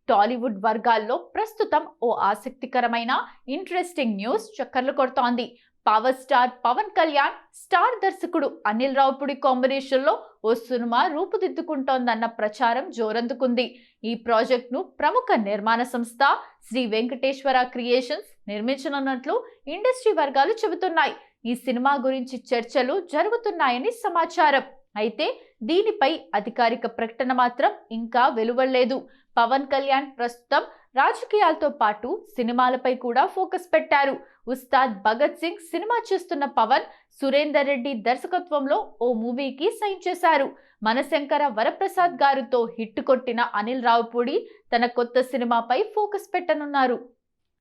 టాలీవుడ్ వర్గాల్లో ప్రస్తుతం ఓ ఆసక్తికరమైన ఇంట్రెస్టింగ్ న్యూస్ చక్కర్లు కొడుతోంది. Power star Pawan Kalyan star దర్శకుడు అనిల్ రావిపూడి కాంబినేషన్ లో ఓ సినిమా రూపుదిద్దుకుంటోందన్న ప్రచారం జోరందుకుంది. ఈ ప్రాజెక్ట్ ను ప్రముఖ నిర్మాణ సంస్థ శ్రీ వెంకటేశ్వర క్రియేషన్స్ నిర్మించనున్నట్లు ఇండస్ట్రీ వర్గాలు చెబుతున్నాయి. ఈ సినిమా గురించి చర్చలు జరుగుతున్నాయని సమాచారం. అయితే దీనిపై అధికారిక ప్రకటన మాత్రం ఇంకా వెలువడలేదు. పవన్ కళ్యాణ్ ప్రస్తుతం రాజకీయాలతో పాటు సినిమాలపై కూడా ఫోకస్ పెట్టారు. ఉస్తాద్ భగత్ సింగ్ సినిమా చేస్తున్న పవన్ సురేందర్ రెడ్డి దర్శకత్వంలో ఓ మూవీకి సైన్ చేశారు. మనశంకర వరప్రసాద్ గారితో హిట్ కొట్టిన అనిల్ రావిపూడి తన కొత్త సినిమాపై ఫోకస్ పెట్టనున్నారు.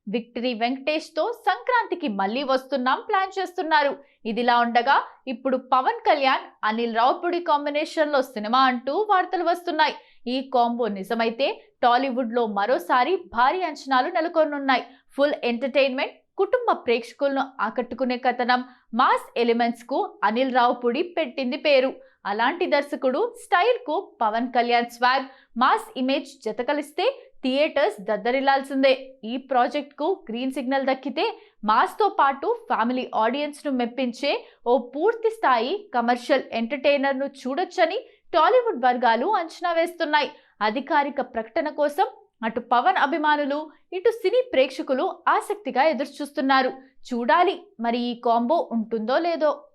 విక్టరీ వెంకటేష్ తో సంక్రాంతికి మళ్ళీ వస్తున్నాం ప్లాన్ చేస్తున్నారు. ఇదిలా ఉండగా ఇప్పుడు పవన్ కళ్యాణ్ అనిల్ రావిపూడి కాంబినేషన్ లో సినిమా అంటూ వార్తలు వస్తున్నాయి. ఈ కాంబో నిజమైతే టాలీవుడ్ లో మరోసారి భారీ అంచనాలు నెలకొనున్నాయి. ఫుల్ ఎంటర్టైన్మెంట్, కుటుంబ ప్రేక్షకులను ఆకట్టుకునే కథనం, మాస్ ఎలిమెంట్స్ కు అనిల్ రావిపూడి పెట్టింది పేరు. అలాంటి దర్శకుడు స్టైల్ కు Pawan Kalyan swag, mass image జతకలిస్తే థియేటర్స్ దద్దరిల్లాల్సిందే. ఈ ప్రాజెక్ట్ కు గ్రీన్ సిగ్నల్ దక్కితే మాస్ తో పాటు ఫ్యామిలీ ఆడియన్స్ ను మెప్పించే ఓ పూర్తి స్థాయి కమర్షియల్ ఎంటర్టైనర్ ను చూడొచ్చని టాలీవుడ్ వర్గాలు అంచనా వేస్తున్నాయి. అధికారిక ప్రకటన కోసం అటు పవన్ అభిమానులు, ఇటు సినీ ప్రేక్షకులు ఆసక్తిగా ఎదురుచూస్తున్నారు. చూడాలి మరి ఈ కాంబో ఉంటుందో లేదో.